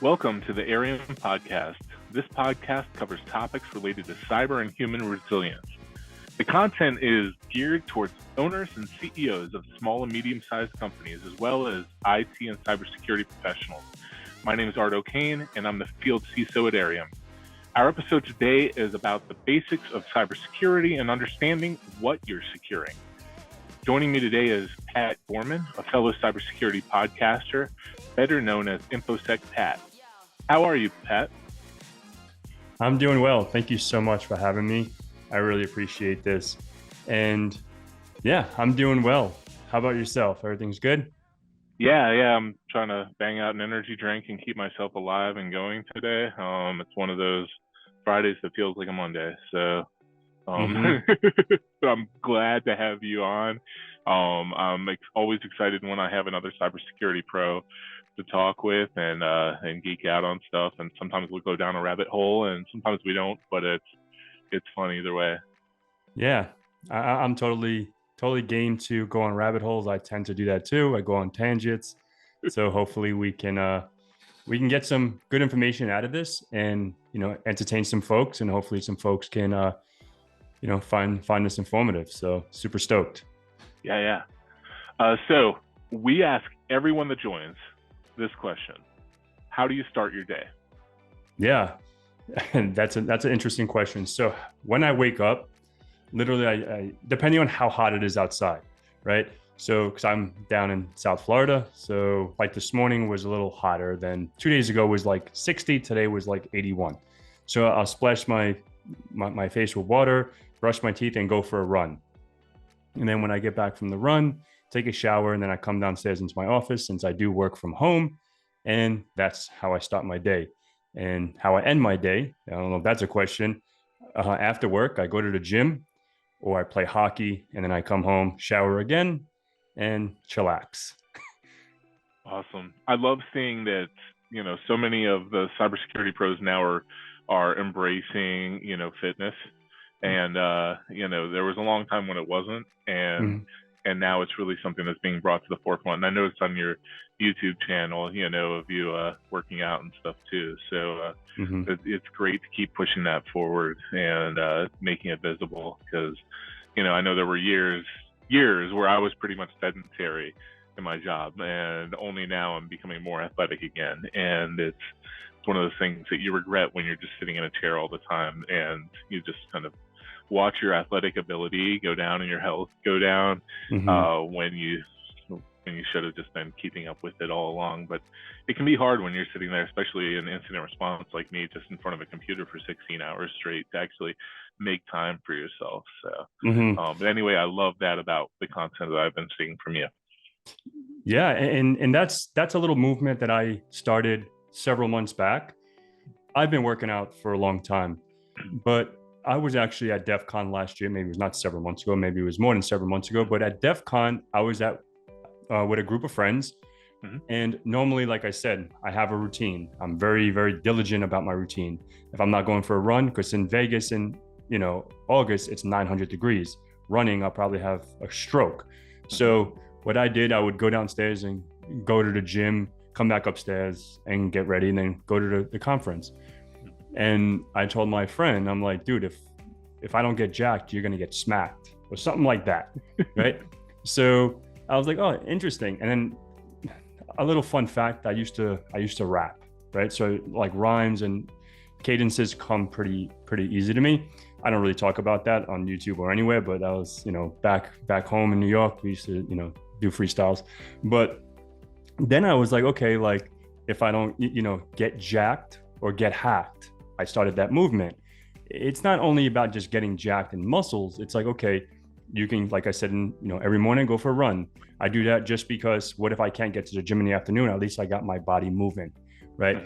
Welcome to the Airiam Podcast. This podcast covers topics related to cyber and human resilience. The content is geared towards owners and CEOs of small and medium-sized companies, as well as IT and cybersecurity professionals. My name is Art Ocain, and I'm the field CISO at Airiam. Our episode today is about the basics of cybersecurity and understanding what you're securing. Joining me today is Pat Gorman, a fellow cybersecurity podcaster, better known as InfoSec Pat. How are you, Pat? I'm doing well. Thank you so much for having me. I really appreciate this. And yeah, I'm doing well. How about yourself? Everything's good? Yeah. I'm trying to bang out an energy drink and keep myself alive and going today. It's one of those Fridays that feels like a Monday. So I'm glad to have you on. I'm always excited when I have another cybersecurity pro to talk with and geek out on stuff. And sometimes we'll go down a rabbit hole, and sometimes we don't. But it's fun either way. Yeah, I'm totally game to go on rabbit holes. I tend to do that too. I go on tangents. So hopefully we can get some good information out of this, and entertain some folks, and hopefully some folks can find this informative. So super stoked. Yeah. So we ask everyone that joins this question: how do you start your day? Yeah, and that's an interesting question. So when I wake up, literally, I depending on how hot it is outside, right? So because I'm down in South Florida, so like this morning was a little hotter than 2 days ago was like 60. Today was like 81. So I'll splash my face with water, brush my teeth, and go for a run. And then when I get back from the run, take a shower, and then I come downstairs into my office since I do work from home. And that's how I start my day. And how I end my day, I don't know if that's a question. After work, I go to the gym or I play hockey, and then I come home, shower again, and chillax. Awesome. I love seeing that, so many of the cybersecurity pros now are embracing, fitness. And, there was a long time when it wasn't. And now it's really something that's being brought to the forefront. And I noticed on your YouTube channel, of you working out and stuff too. So it's great to keep pushing that forward and making it visible, because, I know there were years where I was pretty much sedentary in my job, and only now I'm becoming more athletic again. And it's one of those things that you regret when you're just sitting in a chair all the time, and you just kind of watch your athletic ability go down and your health go down when you should have just been keeping up with it all along. But it can be hard when you're sitting there, especially in incident response like me, just in front of a computer for 16 hours straight, to actually make time for yourself. So, but anyway, I love that about the content that I've been seeing from you. Yeah, and that's a little movement that I started several months back. I've been working out for a long time, but I was actually at DEF CON last year. Maybe it was not several months ago. Maybe it was more than several months ago. But at DEF CON, I was with a group of friends. And normally, like I said, I have a routine. I'm very, very diligent about my routine. If I'm not going for a run, because in Vegas in August, it's 900 degrees. Running, I'll probably have a stroke. So what I did, I would go downstairs and go to the gym, come back upstairs and get ready, and then go to the conference. And I told my friend, I'm like, dude, if I don't get jacked, you're going to get smacked or something like that. Right. So I was like, oh, interesting. And then a little fun fact, I used to rap. Right. So like rhymes and cadences come pretty easy to me. I don't really talk about that on YouTube or anywhere, but I was, back home in New York, we used to, do freestyles. But then I was like, okay, like if I don't, get jacked or get hacked, I started that movement. It's not only about just getting jacked in muscles. It's like, okay, you can, like I said, every morning go for a run. I do that just because what if I can't get to the gym in the afternoon? At least I got my body moving, right?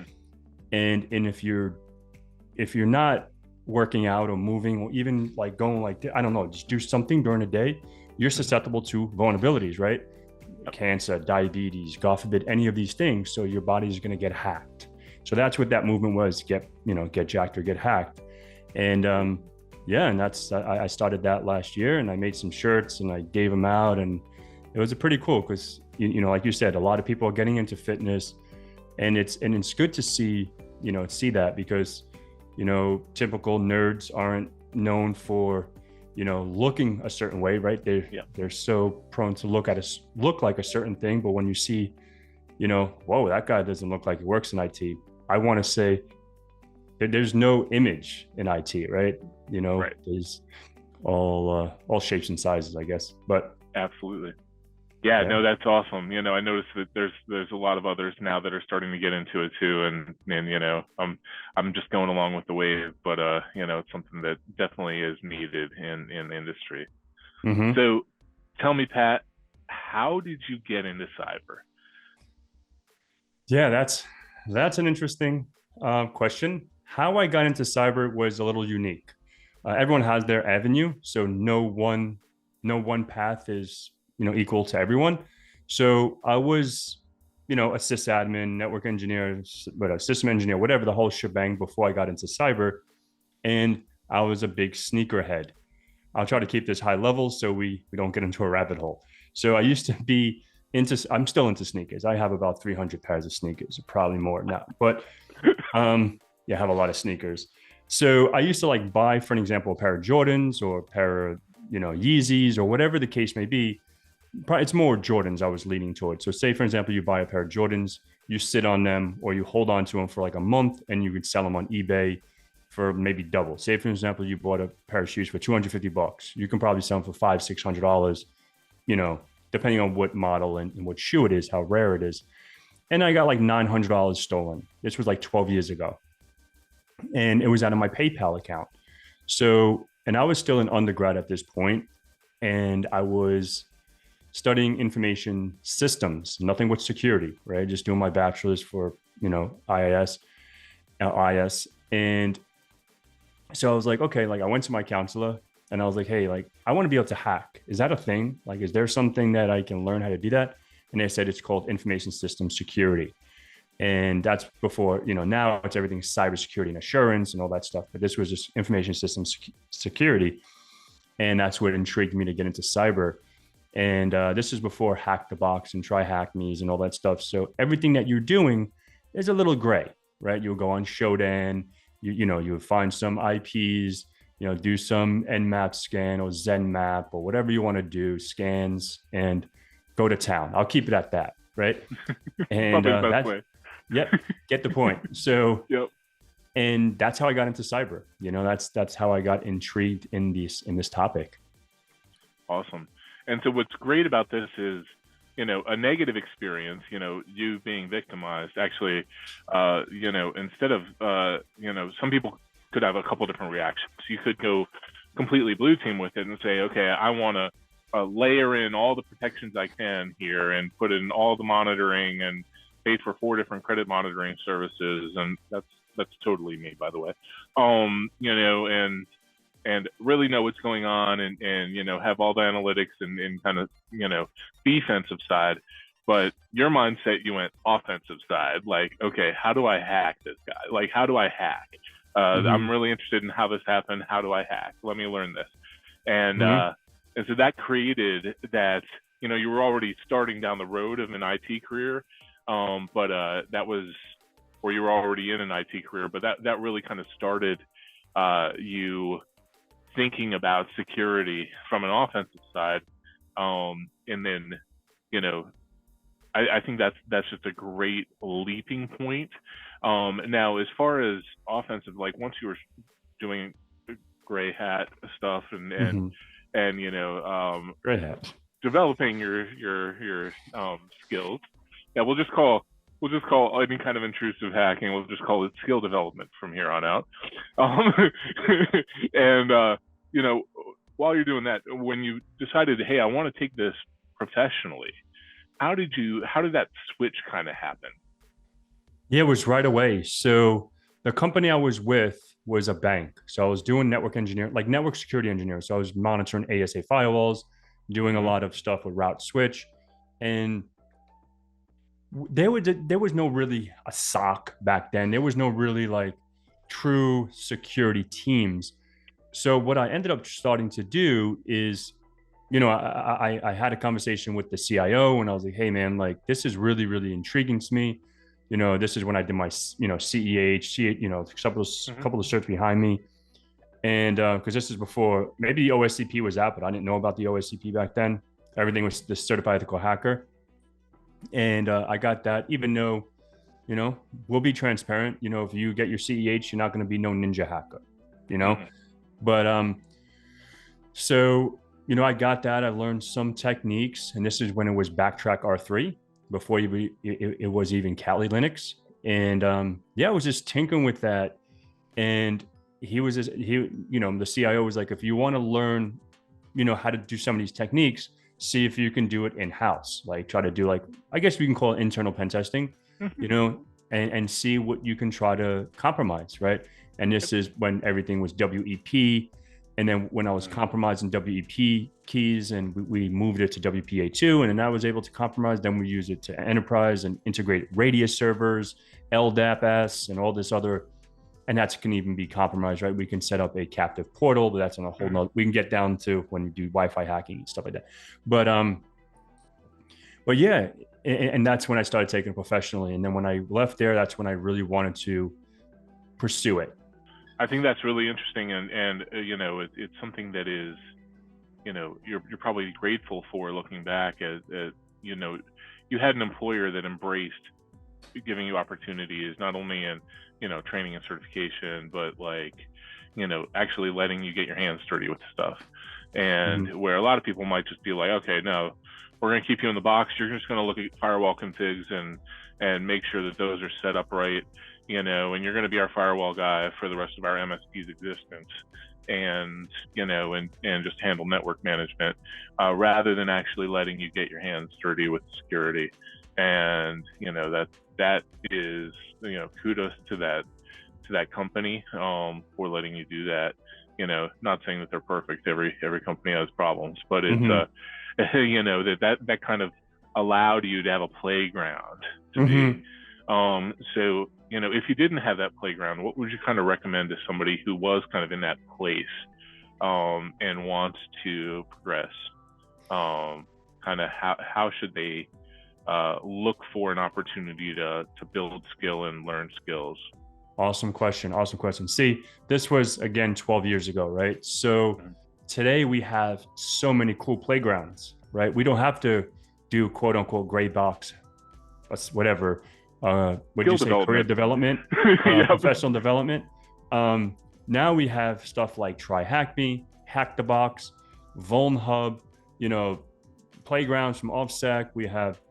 And if you're not working out or moving, or even like going like, I don't know, just do something during the day, you're susceptible to vulnerabilities, right? Cancer, diabetes, God forbid, any of these things. So your body is going to get hacked. So that's what that movement was: get jacked or get hacked. And and I started that last year, and I made some shirts and I gave them out, and it was pretty cool because like you said, a lot of people are getting into fitness. And it's good to see that, because typical nerds aren't known for looking a certain way, right? They're so prone to look like a certain thing. But when you see, whoa, that guy doesn't look like he works in IT, I want to say that there's no image in IT, right? Right. There's all shapes and sizes, I guess. But absolutely. Yeah, no, that's awesome. I noticed that there's a lot of others now that are starting to get into it too, and I'm just going along with the wave, but it's something that definitely is needed in the industry. Mm-hmm. So, tell me, Pat, how did you get into cyber? Yeah, that's an interesting question. How I got into cyber was a little unique. Everyone has their avenue, so no one path is equal to everyone. So I was a sysadmin, network engineer, a system engineer, whatever, the whole shebang before I got into cyber. And I was a big sneakerhead. I'll try to keep this high level so we don't get into a rabbit hole. So I used to be I'm still into sneakers. I have about 300 pairs of sneakers, probably more now, but I have a lot of sneakers. So I used to buy, for an example, a pair of Jordans or a pair of Yeezys or whatever the case may be. It's more Jordans I was leaning towards. So say, for example, you buy a pair of Jordans, you sit on them or you hold on to them for a month, and you could sell them on eBay for maybe double. Say, for example, you bought a pair of shoes for $250. You can probably sell them for $500-$600, depending on what model and what shoe it is, how rare it is. And I got $900 stolen. This was 12 years ago. And it was out of my PayPal account. So, and I was still an undergrad at this point, and I was studying information systems, nothing with security, right? Just doing my bachelor's for, IS. And so I was okay, I went to my counselor and I was hey, I want to be able to hack. Is that a thing? Is there something that I can learn how to do that? And they said it's called information system security. And that's before, now it's everything cybersecurity and assurance and all that stuff. But this was just information system security. And that's what intrigued me to get into cyber. And this is before Hack the Box and Try Hack Me's and all that stuff. So everything that you're doing is a little gray, right? You'll go on Shodan, you would find some IPs, do some Nmap scan or Zenmap or whatever you want to do, scans, and go to town. I'll keep it at that, right? And yep, get the point. So, yep. And that's how I got into cyber. That's how I got intrigued in this topic. Awesome. And so what's great about this is, a negative experience, you being victimized, actually, instead of, some people could have a couple different reactions. You could go completely blue team with it and say, okay, I want to layer in all the protections I can here and put in all the monitoring and pay for 4 different credit monitoring services. And that's totally me, by the way. And really know what's going on and have all the analytics and kind of, defensive side. But your mindset, you went offensive side. Okay, how do I hack this guy? How do I hack? I'm really interested in how this happened. How do I hack? Let me learn this. And so that created that, you were already starting down the road of an IT career. But that was, or you were already in an IT career, but that really kind of started you thinking about security from an offensive side. And then, I think that's just a great leaping point. Now, as far as offensive, once you were doing gray hat stuff and gray hat, developing your skills, we'll just call any kind of intrusive hacking, we'll just call it skill development from here on out. And while you're doing that, when you decided, hey, I want to take this professionally, how did that switch kind of happen? Yeah, it was right away. So the company I was with was a bank. So I was doing network security engineer. So I was monitoring ASA firewalls, doing a lot of stuff with route switch. And there was no really a SOC back then. There was no really true security teams. So what I ended up starting to do is, I had a conversation with the CIO and I was hey man, this is really, really intriguing to me. This is when I did my, CEH, couple of certs behind me. And because this is before, maybe the OSCP was out, but I didn't know about the OSCP back then. Everything was the Certified Ethical Hacker. And I got that, even though, we'll be transparent. If you get your CEH, you're not going to be no ninja hacker, But so, I got that. I learned some techniques, and this is when it was Backtrack R3 before it was even Kali Linux. And I was just tinkering with that. And the CIO was like, if you want to learn, how to do some of these techniques, see if you can do it in-house, like try to do I guess we can call it internal pen testing, and see what you can try to compromise, right? And this is when everything was WEP. And then when I was compromising WEP keys and we moved it to WPA2, and then I was able to compromise, then we use it to enterprise and integrate radius servers, LDAP-S, and all this other, and that can even be compromised, right? We can set up a captive portal, but that's on a whole nother, we can get down to when you do Wi-Fi hacking and stuff like that. But yeah, and that's when I started taking it professionally. And then when I left there, that's when I really wanted to pursue it. I think that's really interesting, and it's something that is, you're probably grateful for looking back as you had an employer that embraced giving you opportunities, not only in training and certification, but actually letting you get your hands dirty with stuff. And where a lot of people might just be like, okay, no, we're going to keep you in the box. You're just going to look at firewall configs and make sure that those are set up right, and you're going to be our firewall guy for the rest of our MSP's existence, and just handle network management, rather than actually letting you get your hands dirty with security. And that is, kudos to that company for letting you do that. Not saying that they're perfect. Every company has problems, but it's that kind of allowed you to have a playground to be. So if you didn't have that playground, what would you kind of recommend to somebody who was kind of in that place and wants to progress? Kind of how should they look for an opportunity to build skill and learn skills? Awesome question. See, this was, again, 12 years ago, right? So today we have so many cool playgrounds, right? We don't have to do quote unquote gray box, whatever. What do you say? Career development, professional development. Now we have stuff like Try Hack Me, Hack the Box, Vuln Hub, playgrounds from OffSec. We have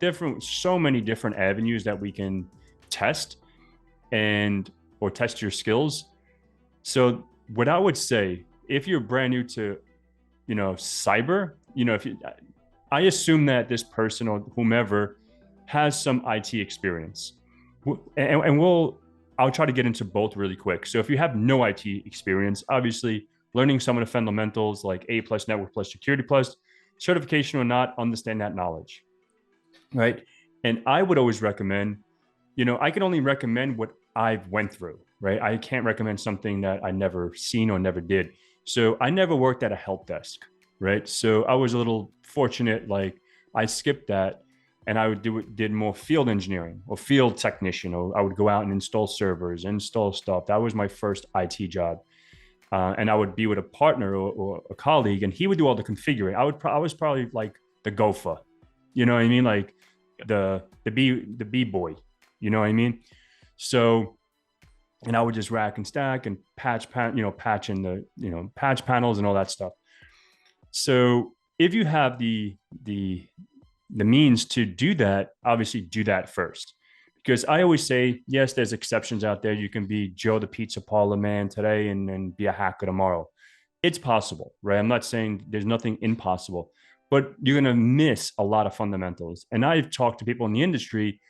so many different avenues that we can test or test your skills. So what I would say, if you're brand new to, cyber, I assume that this person or whomever has some IT experience, and I'll try to get into both really quick. So if you have no IT experience, obviously learning some of the fundamentals like A+ Network Plus Security Plus, certification or not, understand that knowledge, right? And I would always recommend, I can only recommend what I've went through, right? I can't recommend something that I never seen or never did. So I never worked at a help desk, right? So I was a little fortunate, I skipped that, and I did more field engineering or field technician, or I would go out and install servers, install stuff. That was my first IT job. And I would be with a partner or a colleague, and he would do all the configuring. I was probably like the gopher, you know what I mean? Like the B-boy, you know what I mean? So, and I would just rack and stack and patch in the, patch panels and all that stuff. So if you have the means to do that, obviously do that first. Because I always say, yes, there's exceptions out there. You can be Joe the pizza parlor man today and then be a hacker tomorrow. It's possible, right? I'm not saying there's nothing impossible, but you're going to miss a lot of fundamentals. And I've talked to people in the industry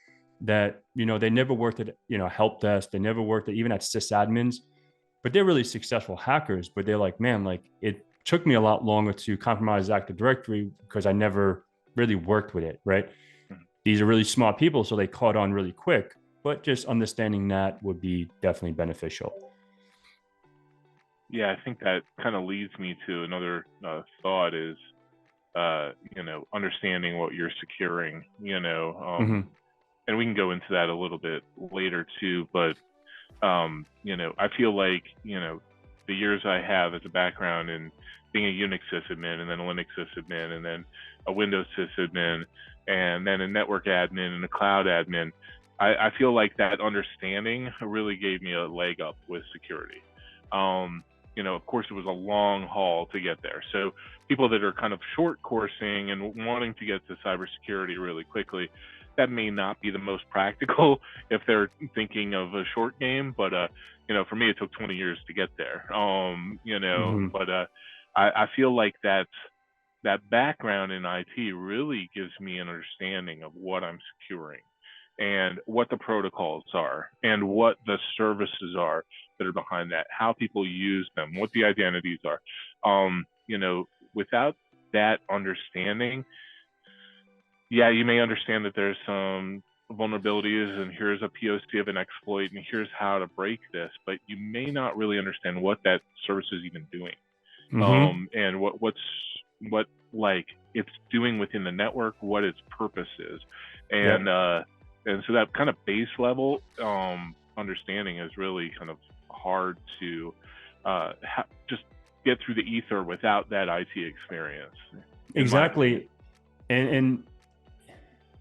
that, they never worked at, help desk. They never worked at even at sysadmins, but they're really successful hackers. But they're like, man, it took me a lot longer to compromise Active Directory because I never really worked with it, right? These are really smart people, so they caught on really quick, but just understanding that would be definitely beneficial. Yeah, I think that kind of leads me to another thought is, understanding what you're securing, and and we can go into that a little bit later too, but I feel like, the years I have as a background in being a Unix sysadmin, and then a Linux sysadmin, and then a Windows sysadmin, and then a network admin and a cloud admin, I feel like that understanding really gave me a leg up with security. Of course, it was a long haul to get there. So people that are kind of short coursing and wanting to get to cybersecurity really quickly, that may not be the most practical if they're thinking of a short game. But, for me, it took 20 years to get there. But I feel like that background in IT really gives me an understanding of what I'm securing, and what the protocols are, and what the services are that are behind that, how people use them, what the identities are. Without that understanding, you may understand that there's some vulnerabilities, and here's a POC of an exploit, and here's how to break this, but you may not really understand what that service is even doing, and what it's doing within the network, what its purpose is, and so that kind of base level understanding is really kind of hard to just get through the ether without that IT experience. Exactly. And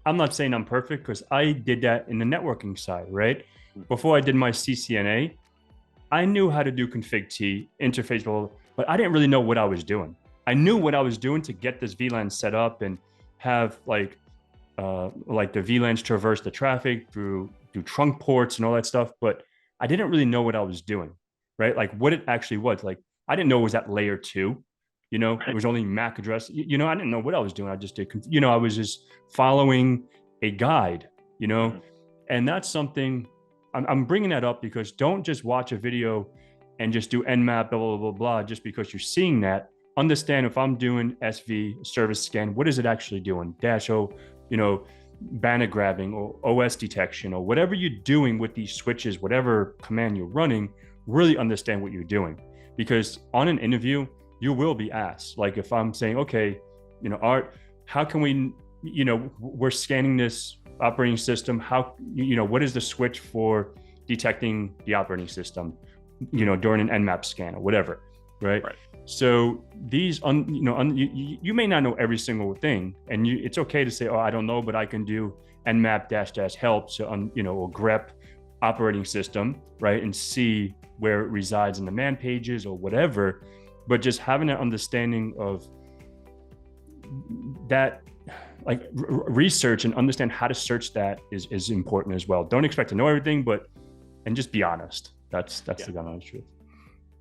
I'm not saying I'm perfect, because I did that in the networking side, right? Before I did my CCNA, I knew how to do config T, interface, but I didn't really know what I was doing. I knew what I was doing to get this VLAN set up and have like the VLANs traverse the traffic through trunk ports and all that stuff, but I didn't really know what I was doing, right? Like what it actually was. Like I didn't know it was at layer 2, it was only MAC address. I didn't know what I was doing. I just did, I was just following a guide, and that's something I'm bringing that up, because don't just watch a video and just do Nmap, blah, blah, blah, blah, just because you're seeing that. Understand, if I'm doing SV service scan, what is it actually doing? -O, banner grabbing or OS detection or whatever you're doing with these switches, whatever command you're running, really understand what you're doing. Because on an interview, you will be asked, like if I'm saying, okay, Art, how can we, we're scanning this operating system. How, what is the switch for detecting the operating system, during an Nmap scan or whatever, right? So these, you may not know every single thing, and it's okay to say, oh, I don't know, but I can do Nmap -- help, so or grep operating system, right, and see where it resides in the man pages or whatever. But just having an understanding of that, like research and understand how to search that is important as well. Don't expect to know everything, and just be honest. That's the honest truth.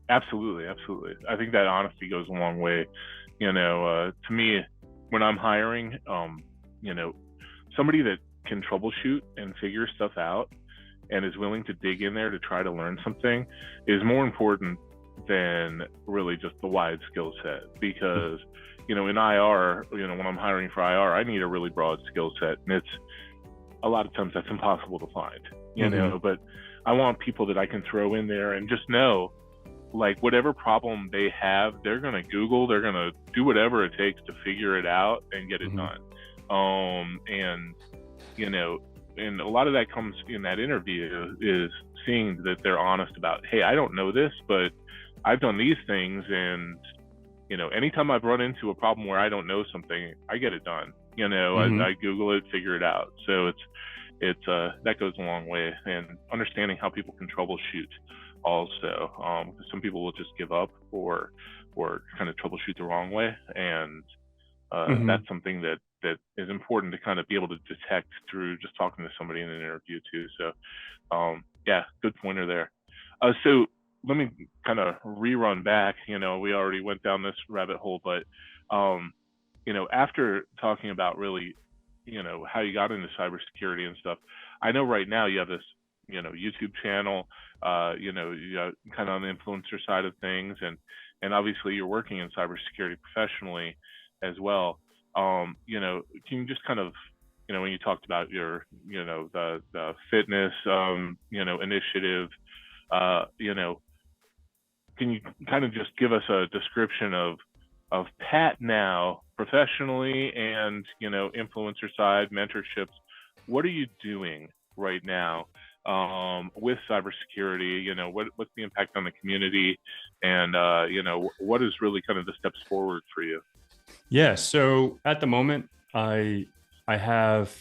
Absolutely. I think that honesty goes a long way. To me, when I'm hiring, somebody that can troubleshoot and figure stuff out and is willing to dig in there to try to learn something is more important than really just the wide skill set. Because, in IR, when I'm hiring for IR, I need a really broad skill set, and it's a lot of times that's impossible to find, but I want people that I can throw in there and just know, like, whatever problem they have, they're going to Google, they're going to do whatever it takes to figure it out and get it done. And a lot of that comes in that interview, is seeing that they're honest about, hey, I don't know this, but I've done these things. And, anytime I've run into a problem where I don't know something, I get it done. I Google it, figure it out. So it's that goes a long way. And understanding how people can troubleshoot also, because some people will just give up or kind of troubleshoot the wrong way, and that's something that is important to kind of be able to detect through just talking to somebody in an interview too. So good pointer there. So let me kind of rerun back. We already went down this rabbit hole, but after talking about really how you got into cybersecurity and stuff, I know right now you have this YouTube channel, you kind of on the influencer side of things, and obviously you're working in cybersecurity professionally as well. Can you just kind of, when you talked about your, the fitness, initiative, can you kind of just give us a description of Pat now professionally and, influencer side, mentorships, what are you doing right now with cybersecurity? What's the impact on the community, and what is really kind of the steps forward for you? Yeah. So at the moment, I have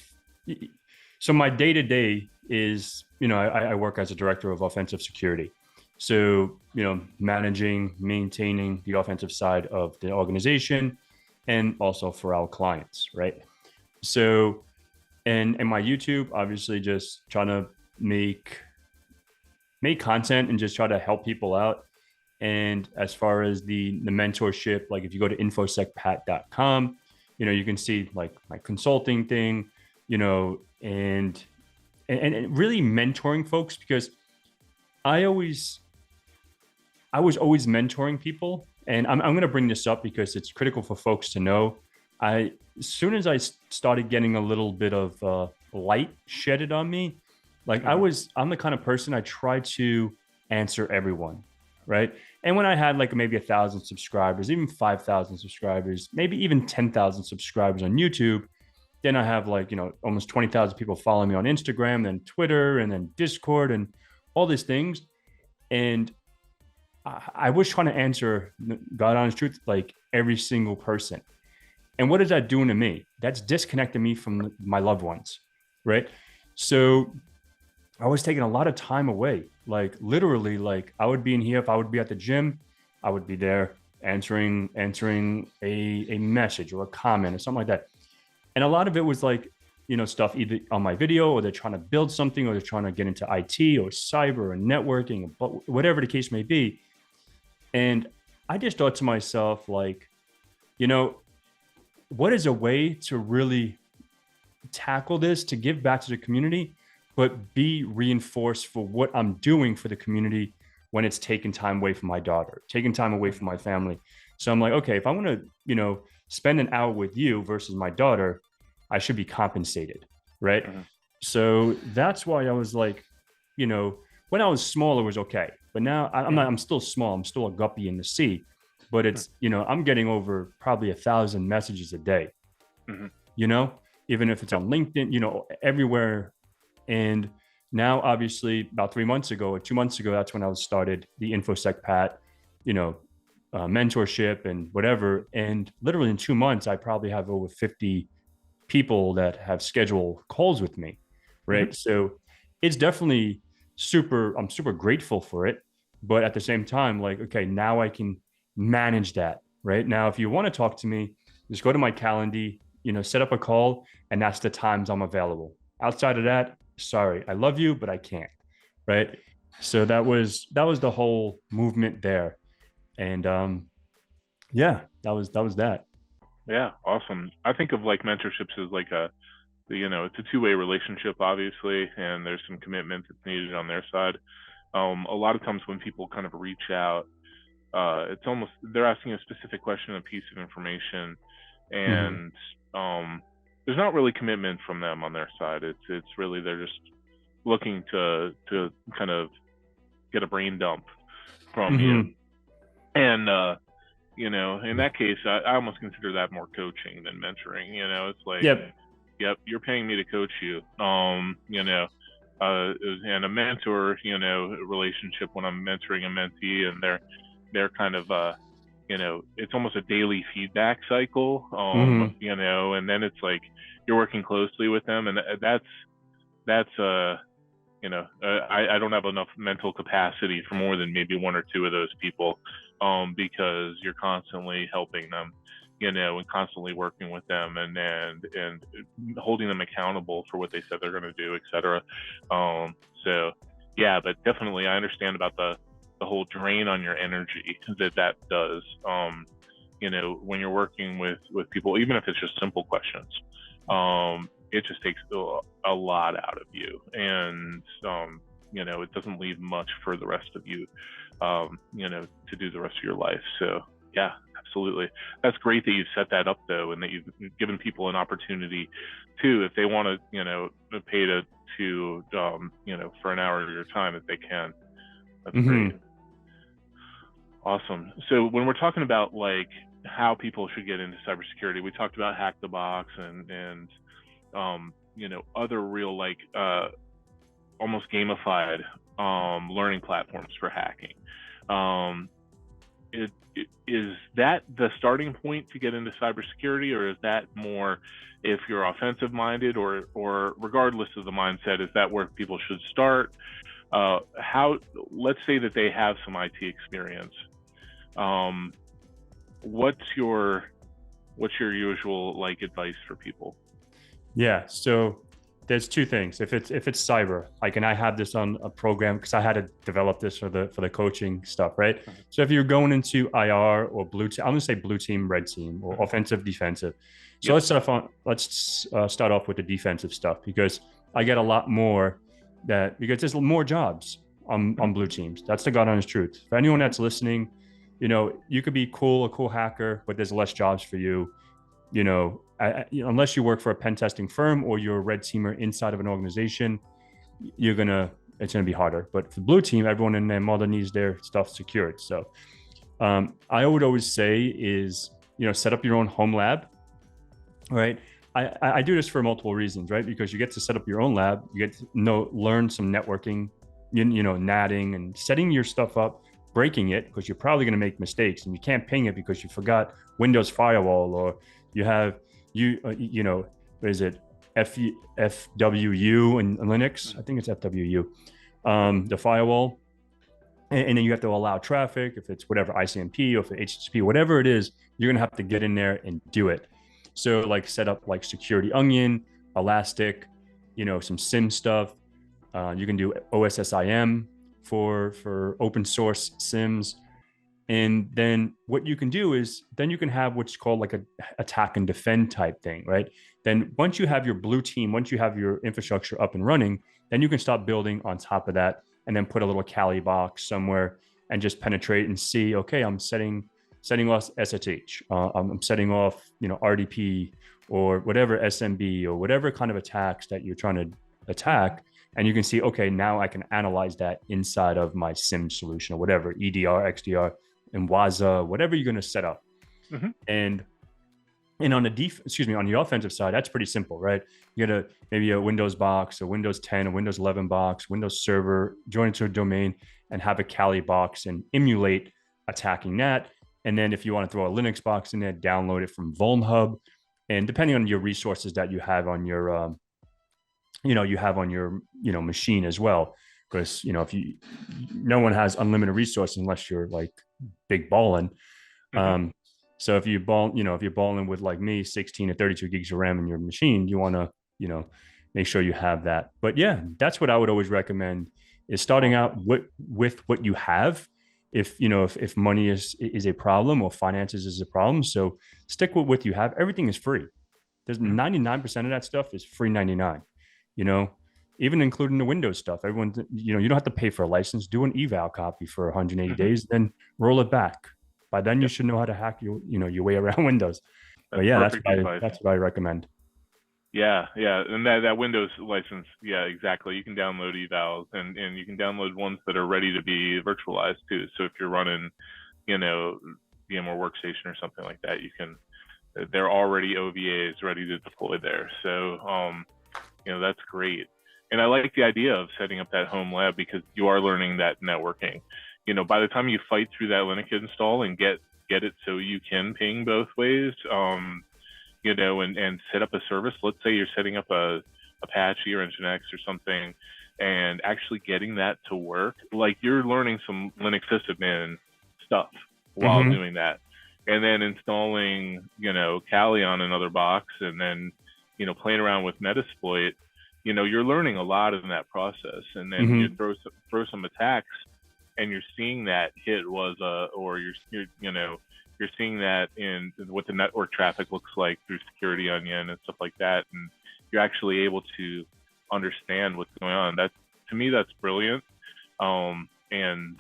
so my day to day is I work as a director of offensive security. So managing, maintaining the offensive side of the organization, and also for our clients, right? So and my YouTube, obviously, just trying to make content and just try to help people out. And as far as the mentorship, like if you go to infosecpat.com, you can see like my consulting thing, and really mentoring folks, because I was always mentoring people. And I'm going to bring this up because it's critical for folks to know. As soon as I started getting a little bit of light shedded on me, like I'm the kind of person, I try to answer everyone, right? And when I had like maybe 1,000 subscribers, even 5,000 subscribers, maybe even 10,000 subscribers on YouTube, then I have like, almost 20,000 people following me on Instagram, then Twitter, and then Discord, and all these things. And I was trying to answer, God honest truth, like every single person. And what is that doing to me? That's disconnecting me from my loved ones, right? So I was taking a lot of time away. Like literally, like I would be in here. If I would be at the gym, I would be there answering a message or a comment or something like that. And a lot of it was like, stuff either on my video, or they're trying to build something, or they're trying to get into IT or cyber or networking, or whatever the case may be. And I just thought to myself, like, what is a way to really tackle this, to give back to the community, but be reinforced for what I'm doing for the community when it's taking time away from my daughter, taking time away from my family. So I'm like, okay, if I want to, spend an hour with you versus my daughter, I should be compensated, right? So that's why I was like, when I was small, it was okay. But now I'm still small. I'm still a guppy in the sea, but it's, I'm getting over probably 1,000 messages a day, even if it's on LinkedIn, everywhere. And now, obviously, about 3 months ago or 2 months ago, that's when I started the InfoSec Pat, mentorship and whatever. And literally in 2 months, I probably have over 50 people that have scheduled calls with me, right? So it's definitely I'm super grateful for it. But at the same time, like, okay, now I can manage that, right? Now, if you want to talk to me, just go to my calendar, set up a call, and that's the times I'm available. Outside of that, sorry, I love you, but I can't, right? So that was the whole movement there. And yeah, that was that. Yeah, awesome. I think of like mentorships as like it's a two-way relationship, obviously, and there's some commitment that's needed on their side. A lot of times when people kind of reach out, it's almost they're asking a specific question, a piece of information, and there's not really commitment from them on their side. It's really they're just looking to kind of get a brain dump from you. And in that case, I almost consider that more coaching than mentoring. It's like, yep, you're paying me to coach you. And a mentor, relationship when I'm mentoring a mentee, and they're kind of it's almost a daily feedback cycle. And then it's like you're working closely with them, and that's I don't have enough mental capacity for more than maybe one or two of those people, because you're constantly helping them, and constantly working with them, and holding them accountable for what they said they're going to do, etc. So yeah, but definitely I understand about the whole drain on your energy that does. When you're working with people, even if it's just simple questions, it just takes a lot out of you, and it doesn't leave much for the rest of you, to do the rest of your life. So yeah, absolutely. That's great that you've set that up though, and that you've given people an opportunity to, if they want to pay to for an hour of your time, if they can. That's great. Awesome. So when we're talking about like how people should get into cybersecurity, we talked about Hack the Box and other real like almost gamified learning platforms for hacking. Is that the starting point to get into cybersecurity, or is that more if you're offensive minded, or regardless of the mindset, is that where people should start? Let's say that they have some IT experience. What's your usual like advice for people? Yeah. So there's two things. If it's cyber, like, and I have this on a program because I had to develop this for the coaching stuff, right? So if you're going into IR or blue team, I'm gonna say blue team, red team, or offensive, defensive. So let's start off with the defensive stuff, because I get a lot more because there's more jobs on blue teams. That's the God honest truth. For anyone that's listening, you could be a cool hacker, but there's less jobs for you. Unless you work for a pen testing firm or you're a red teamer inside of an organization, it's gonna be harder. But for blue team, everyone in their mother needs their stuff secured. So I would always say is, set up your own home lab, right? I do this for multiple reasons, right? Because you get to set up your own lab, you get to learn some networking, natting and setting your stuff up, breaking it, because you're probably going to make mistakes, and you can't ping it because you forgot Windows firewall, or you have what is it, FWU in Linux? I think it's FWU, the firewall, and then you have to allow traffic. If it's whatever ICMP or if it's HTTP, whatever it is, you're gonna have to get in there and do it. So like set up like Security Onion, Elastic, some SIM stuff. You can do OSSIM for open source SIMs. And then what you can do is then you can have what's called like a attack and defend type thing, right? Then once you have your blue team, once you have your infrastructure up and running, then you can start building on top of that, and then put a little Kali box somewhere and just penetrate and see, okay, I'm setting off SSH, I'm setting off, RDP or whatever, SMB or whatever kind of attacks that you're trying to attack. And you can see, okay, now I can analyze that inside of my SIM solution or whatever, EDR, XDR, and Waza, whatever you're going to set up. Mm-hmm. And on the offensive side, that's pretty simple, right? You get maybe a Windows box, a Windows 10, a Windows 11 box, Windows Server, join it to a domain and have a Kali box and emulate attacking that. And then if you want to throw a Linux box in there, download it from VulnHub. And depending on your resources that you have on your, machine as well. Because, no one has unlimited resources unless you're like big balling. Mm-hmm. So if you're balling with like me, 16 to 32 gigs of RAM in your machine, you want to, make sure you have that. But yeah, that's what I would always recommend, is starting out with what you have. If money is a problem or finances is a problem, so stick with what you have. Everything is free. There's 99% of that stuff is free 99. Even including the Windows stuff. Everyone, you don't have to pay for a license. Do an eval copy for 180 days, then roll it back. By then, you should know how to hack your way around Windows. But yeah, that's what I recommend. Yeah, and that Windows license, yeah, exactly. You can download evals, and you can download ones that are ready to be virtualized too. So if you're running, VMware Workstation or something like that, they're already OVAs ready to deploy there. So that's great. And I like the idea of setting up that home lab, because you are learning that networking. By the time you fight through that Linux install and get it so you can ping both ways, and set up a service. Let's say you're setting up a Apache or Nginx or something, and actually getting that to work. Like, you're learning some Linux sysadmin stuff while doing that, and then installing, Kali on another box, and then, playing around with Metasploit. You're learning a lot in that process, and then you throw some attacks, and you're seeing that hit or you're seeing that in what the network traffic looks like through Security Onion and stuff like that, and you're actually able to understand what's going on. To me, that's brilliant. And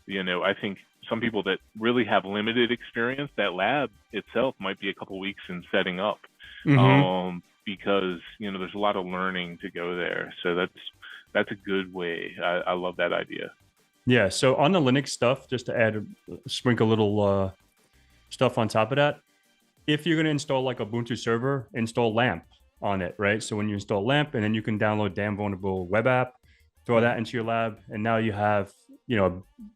I think some people that really have limited experience, that lab itself might be a couple weeks in setting up. Because there's a lot of learning to go there. So that's a good way. I love that idea. Yeah. So on the Linux stuff, just to sprinkle a little stuff on top of that, if you're going to install like Ubuntu server, install LAMP. on it, right? So when you install LAMP, and then you can download damn vulnerable web app, throw that into your lab, and now you have,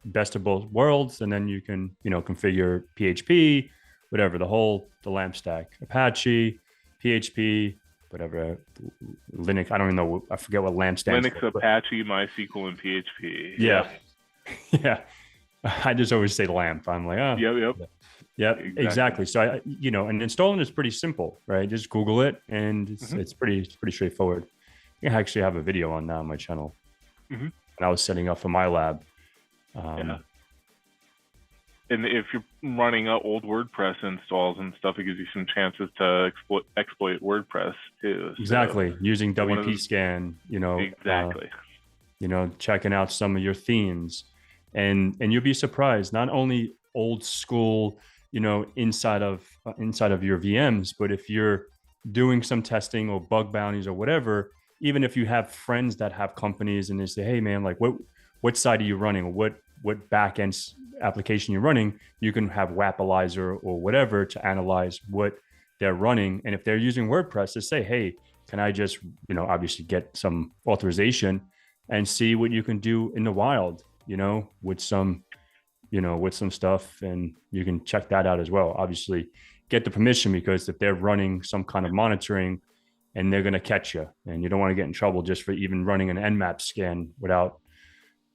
best of both worlds. And then you can, configure PHP, whatever, the LAMP stack, Apache, PHP, whatever, Linux. I don't even know. I forget what LAMP stands Linux, for. Apache, MySQL, and PHP. Yeah. Yeah. I just always say LAMP. I'm like, oh. Yep, exactly. So and installing is pretty simple, right? Just Google it, and it's pretty straightforward. I actually have a video on that on my channel. And I was setting up for my lab. And if you're running old WordPress installs and stuff, it gives you some chances to exploit WordPress too. Exactly. So using WP scan, exactly. Checking out some of your themes, and you'll be surprised. Not only old school, inside of your VMs, but if you're doing some testing or bug bounties or whatever, even if you have friends that have companies and they say, hey man, like what side are you running, or what backend application you're running, you can have Wapalizer or whatever to analyze what they're running. And if they're using WordPress, to say, hey, can I just, obviously get some authorization and see what you can do in the wild, with some stuff, and you can check that out as well. Obviously get the permission, because if they're running some kind of monitoring, and they're going to catch you, and you don't want to get in trouble just for even running an Nmap scan without,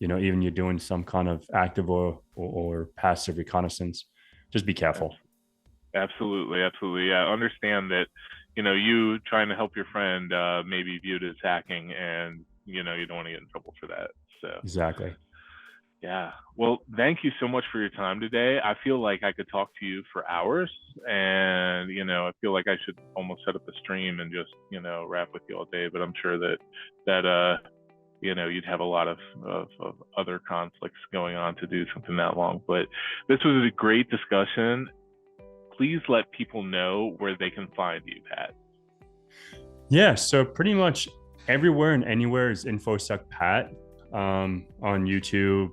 even you're doing some kind of active or passive reconnaissance. Just be careful. Absolutely. Yeah. Understand that, you trying to help your friend may be viewed as hacking, and, you don't want to get in trouble for that. So exactly. Yeah. Well, thank you so much for your time today. I feel like I could talk to you for hours, and, I feel like I should almost set up a stream and just, rap with you all day, but I'm sure that you'd have a lot of other conflicts going on to do something that long. But this was a great discussion. Please let people know where they can find you, Pat. Yeah. So pretty much everywhere and anywhere is InfoSec Pat, on YouTube,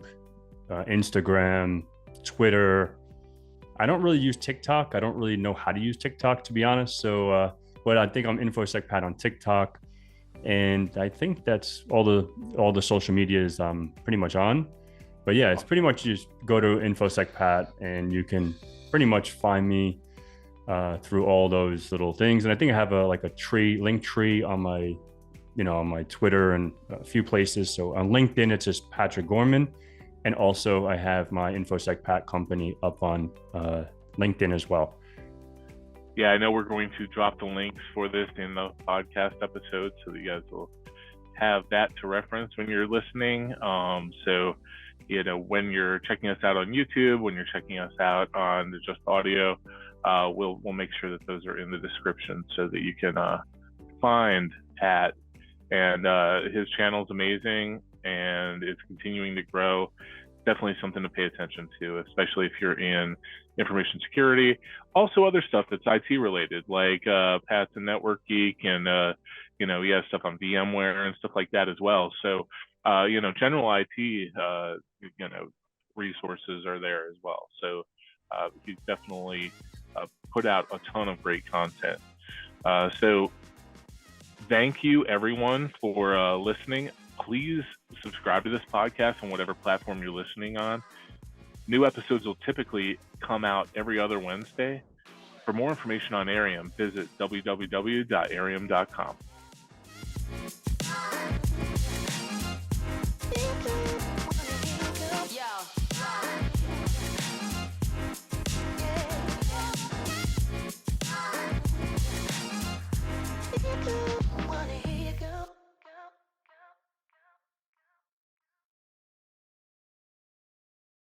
Instagram, Twitter. I don't really use TikTok. I don't really know how to use TikTok, to be honest. So, but I think I'm InfoSec Pat on TikTok. And I think that's all the social media is pretty much on. But yeah, it's pretty much just go to InfoSec Pat, and you can pretty much find me through all those little things. And I think I have a link tree on my, on my Twitter and a few places. So on LinkedIn, it's just Patrick Gorman. And also I have my InfoSec Pat company up on LinkedIn as well. Yeah, I know we're going to drop the links for this in the podcast episode, so that you guys will have that to reference when you're listening. So, when you're checking us out on YouTube, when you're checking us out on just audio, we'll make sure that those are in the description, so that you can find Pat. And his channel's amazing, and it's continuing to grow. Definitely something to pay attention to, especially if you're in information security. Also other stuff that's IT related, like Pat's a network geek, and he has stuff on VMware and stuff like that as well. So general IT resources are there as well. So he's definitely put out a ton of great content. So thank you everyone for listening. Please subscribe to this podcast on whatever platform you're listening on. New episodes will typically come out every other Wednesday. For more information on Airiam, visit www.airiam.com.